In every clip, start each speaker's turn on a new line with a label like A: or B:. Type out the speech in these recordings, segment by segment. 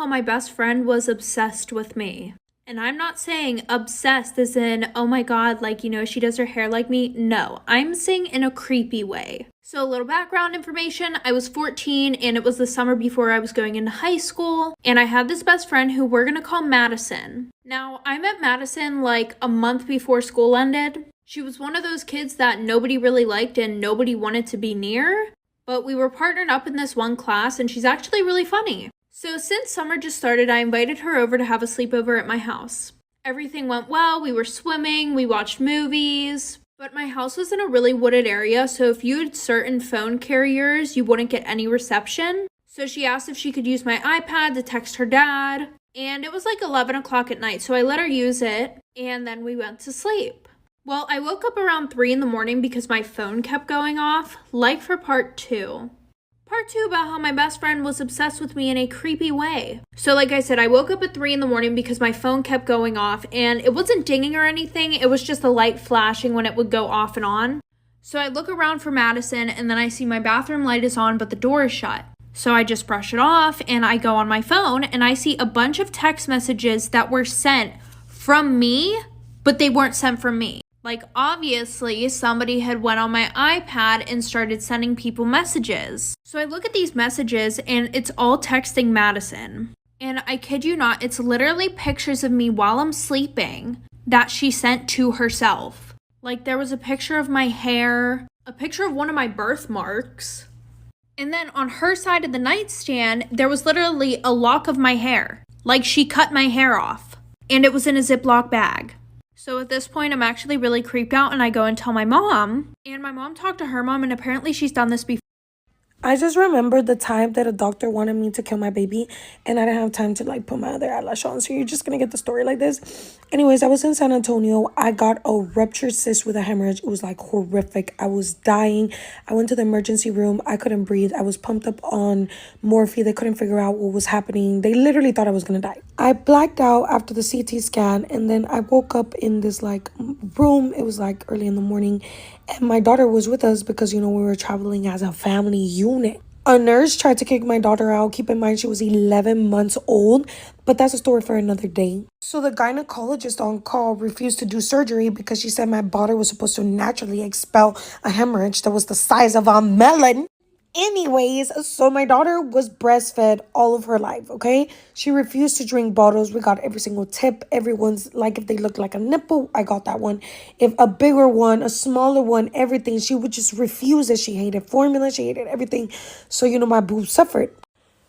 A: my best friend was obsessed with me. And I'm not saying obsessed as in, oh my god, like, she does her hair like me. No, I'm saying in a creepy way. So a little background information, I was 14 and it was the summer before I was going into high school. And I had this best friend who we're gonna call Madison. Now, I met Madison like a month before school ended. She was one of those kids that nobody really liked and nobody wanted to be near. But we were partnered up in this one class and she's actually really funny. So since summer just started, I invited her over to have a sleepover at my house. Everything went well, we were swimming, we watched movies, but my house was in a really wooded area, so if you had certain phone carriers, you wouldn't get any reception. So she asked if she could use my iPad to text her dad, and it was like 11 o'clock at night, so I let her use it, and then we went to sleep. Well, I woke up around 3 in the morning because my phone kept going off, like for part 2. Part 2 about how my best friend was obsessed with me in a creepy way. So like I said, I woke up at 3 in the morning because my phone kept going off and it wasn't dinging or anything. It was just a light flashing when it would go off and on. So I look around for Madison and then I see my bathroom light is on but the door is shut. So I just brush it off and I go on my phone and I see a bunch of text messages that were sent from me, but they weren't sent from me. Like, obviously, somebody had went on my iPad and started sending people messages. So I look at these messages, and it's all texting Madison. And I kid you not, it's literally pictures of me while I'm sleeping that she sent to herself. Like, there was a picture of my hair, a picture of one of my birthmarks. And then on her side of the nightstand, there was literally a lock of my hair. Like, she cut my hair off. And it was in a Ziploc bag. So at this point, I'm actually really creeped out and I go and tell my mom. And my mom talked to her mom and apparently she's done this before.
B: I just remembered the time that a doctor wanted me to kill my baby and I didn't have time to like put my other eyelash on. So you're just going to get the story like this. Anyways, I was in San Antonio. I got a ruptured cyst with a hemorrhage. It was like horrific. I was dying. I went to the emergency room. I couldn't breathe. I was pumped up on morphine. They couldn't figure out what was happening. They literally thought I was going to die. I blacked out after the CT scan and then I woke up in this like room. It was like early in the morning. And my daughter was with us because, we were traveling as a family unit. A nurse tried to kick my daughter out. Keep in mind, she was 11 months old. But that's a story for another day. So the gynecologist on call refused to do surgery because she said my body was supposed to naturally expel a hemorrhage that was the size of a melon. Anyways, so my daughter was breastfed all of her life, okay? She refused to drink bottles. We got every single tip. Everyone's like, if they look like a nipple, I got that one. If a bigger one, a smaller one, everything. She would just refuse it. She hated formula. She hated everything. So, my boobs suffered.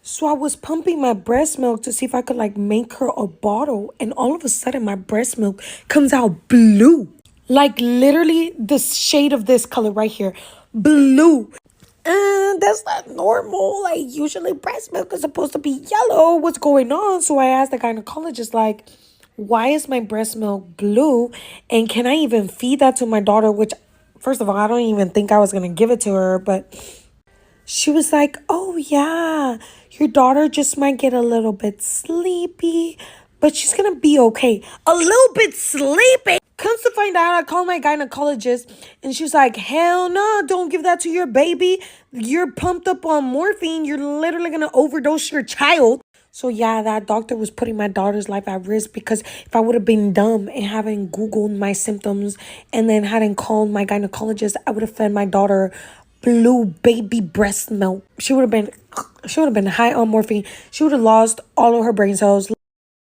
B: So I was pumping my breast milk to see if I could like make her a bottle. And all of a sudden, my breast milk comes out blue. Like literally the shade of this color right here. Blue. That's not normal. Like, usually breast milk is supposed to be yellow. What's going on? So I asked the gynecologist, like, why is my breast milk blue? And can I even feed that to my daughter? Which, first of all, I don't even think I was going to give it to her. But she was like, oh, yeah, your daughter just might get a little bit sleepy, but she's going to be okay. A little bit sleepy? Comes to find out, I called my gynecologist and she's like, hell no, don't give that to your baby. You're pumped up on morphine. You're literally going to overdose your child. So yeah, that doctor was putting my daughter's life at risk because if I would have been dumb and haven't Googled my symptoms and then hadn't called my gynecologist, I would have fed my daughter blue baby breast milk. She would have been high on morphine. She would have lost all of her brain cells.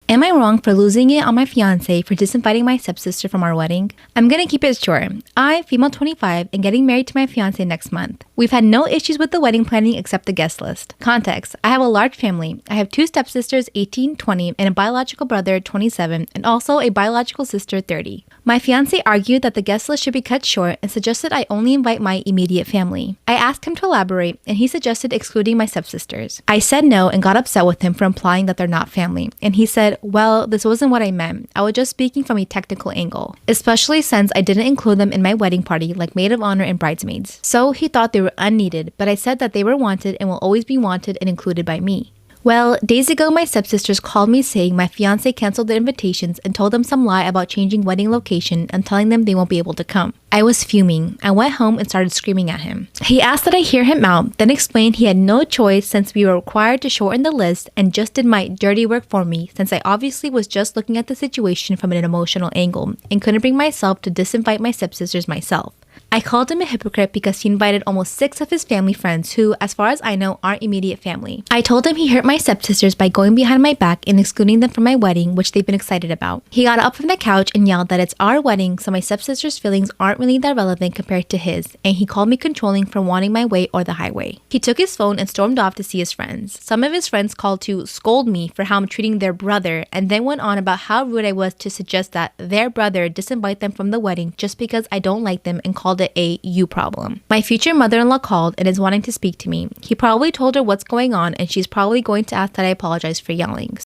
C: Am I wrong for losing it on my fiance for disinviting my stepsister from our wedding? I'm gonna keep it short. I, female 25, am getting married to my fiance next month. We've had no issues with the wedding planning except the guest list. Context: I have a large family. I have 2 stepsisters, 18, 20, and a biological brother, 27, and also a biological sister, 30. My fiance argued that the guest list should be cut short and suggested I only invite my immediate family. I asked him to elaborate, and he suggested excluding my stepsisters. I said no and got upset with him for implying that they're not family, and he said, well, this wasn't what I meant. I was just speaking from a technical angle, especially since I didn't include them in my wedding party like maid of honor and bridesmaids. So he thought they were unneeded, but I said that they were wanted and will always be wanted and included by me. Well, days ago, my stepsisters called me saying my fiance canceled the invitations and told them some lie about changing wedding location and telling them they won't be able to come. I was fuming. I went home and started screaming at him. He asked that I hear him out, then explained he had no choice since we were required to shorten the list and just did my dirty work for me since I obviously was just looking at the situation from an emotional angle and couldn't bring myself to disinvite my stepsisters myself. I called him a hypocrite because he invited almost 6 of his family friends who, as far as I know, aren't immediate family. I told him he hurt my stepsisters by going behind my back and excluding them from my wedding, which they've been excited about. He got up from the couch and yelled that it's our wedding, so my stepsisters' feelings aren't really that relevant compared to his, and he called me controlling for wanting my way or the highway. He took his phone and stormed off to see his friends. Some of his friends called to scold me for how I'm treating their brother, and then went on about how rude I was to suggest that their brother disinvite them from the wedding just because I don't like them and called it a you problem. My future mother-in-law called and is wanting to speak to me. He probably told her what's going on and she's probably going to ask that I apologize for yelling.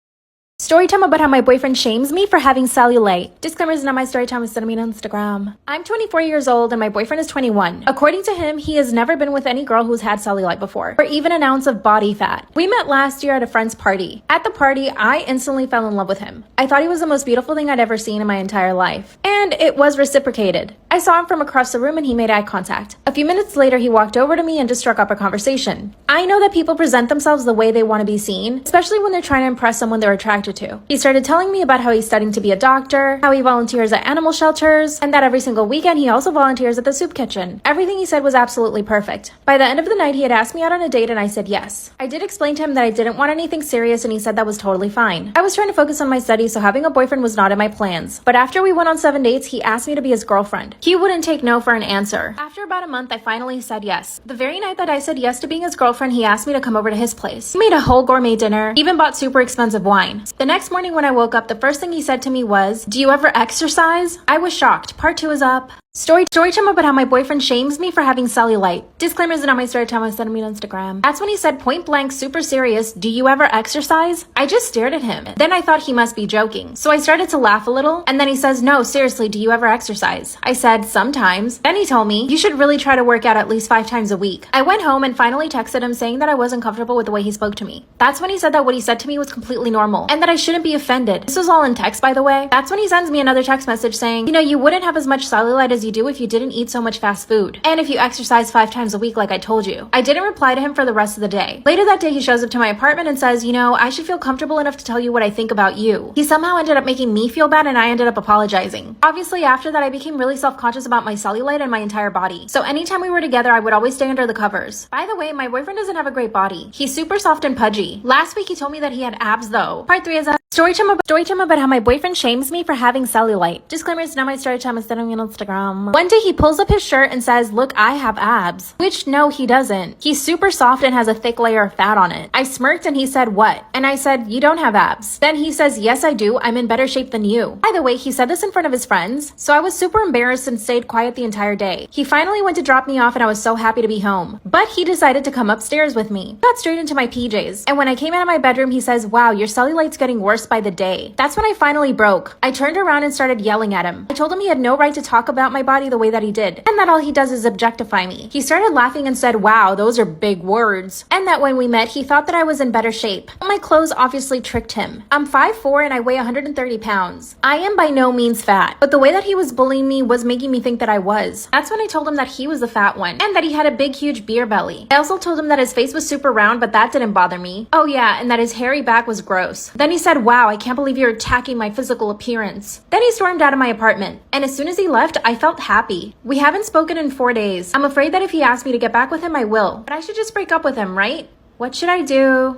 D: Story time about how my boyfriend shames me for having cellulite. Disclaimer is not my story time, it's sending me on Instagram. I'm 24 years old and my boyfriend is 21. According to him, he has never been with any girl who's had cellulite before, or even an ounce of body fat. We met last year at a friend's party. At the party, I instantly fell in love with him. I thought he was the most beautiful thing I'd ever seen in my entire life. And it was reciprocated. I saw him from across the room and he made eye contact. A few minutes later, he walked over to me and just struck up a conversation. I know that people present themselves the way they want to be seen, especially when they're trying to impress someone they're attracted to. He started telling me about how he's studying to be a doctor, how he volunteers at animal shelters, and that every single weekend he also volunteers at the soup kitchen. Everything he said was absolutely perfect. By the end of the night, he had asked me out on a date and I said yes. I did explain to him that I didn't want anything serious and he said that was totally fine. I was trying to focus on my studies, so having a boyfriend was not in my plans. But after we went on 7 dates, he asked me to be his girlfriend. He wouldn't take no for an answer. After about a month, I finally said yes. The very night that I said yes to being his girlfriend, he asked me to come over to his place. He made a whole gourmet dinner, even bought super expensive wine. The next morning when I woke up, the first thing he said to me was, "Do you ever exercise?" I was shocked. Part 2 is up. Story time about how my boyfriend shames me for having cellulite. Disclaimer is not my story time, I sent me on Instagram. That's when he said point blank, super serious, "Do you ever exercise?" I just stared at him. Then I thought he must be joking. So I started to laugh a little, and then he says, "No, seriously, do you ever exercise?" I said, "Sometimes." Then he told me, "You should really try to work out at least 5 times a week." I went home and finally texted him saying that I wasn't comfortable with the way he spoke to me. That's when he said that what he said to me was completely normal, and that I shouldn't be offended. This was all in text, by the way. That's when he sends me another text message saying, "You wouldn't have as much cellulite as you do if you didn't eat so much fast food. And if you exercise 5 times a week like I told you." I didn't reply to him for the rest of the day. Later that day, he shows up to my apartment and says, "I should feel comfortable enough to tell you what I think about you." He somehow ended up making me feel bad and I ended up apologizing. Obviously, after that, I became really self-conscious about my cellulite and my entire body. So anytime we were together, I would always stay under the covers. By the way, my boyfriend doesn't have a great body. He's super soft and pudgy. Last week, he told me that he had abs though. Part 3 is a story time about how my boyfriend shames me for having cellulite. Disclaimer, it's not my story time, it's sending me on Instagram. One day, he pulls up his shirt and says, "Look, I have abs." Which, no, he doesn't. He's super soft and has a thick layer of fat on it. I smirked and he said, "What?" And I said, "You don't have abs." Then he says, "Yes, I do. I'm in better shape than you." By the way, he said this in front of his friends, so I was super embarrassed and stayed quiet the entire day. He finally went to drop me off and I was so happy to be home. But he decided to come upstairs with me. Got straight into my PJs. And when I came out of my bedroom, he says, "Wow, your cellulite's getting worse by the day." That's when I finally broke. I turned around and started yelling at him. I told him he had no right to talk about my body the way that he did, and that all he does is objectify me. He started laughing and said, "Wow, those are big words." And that when we met, he thought that I was in better shape. My clothes obviously tricked him. I'm 5'4" and I weigh 130 pounds. I am by no means fat, but the way that he was bullying me was making me think that I was. That's when I told him that he was the fat one, and that he had a big, huge beer belly. I also told him that his face was super round, but that didn't bother me. Oh yeah, and that his hairy back was gross. Then he said, "Wow, I can't believe you're attacking my physical appearance." Then he stormed out of my apartment, and as soon as he left, I felt happy. We haven't spoken in 4 days. I'm afraid that if he asks me to get back with him, I will. But I should just break up with him, right? What should I do?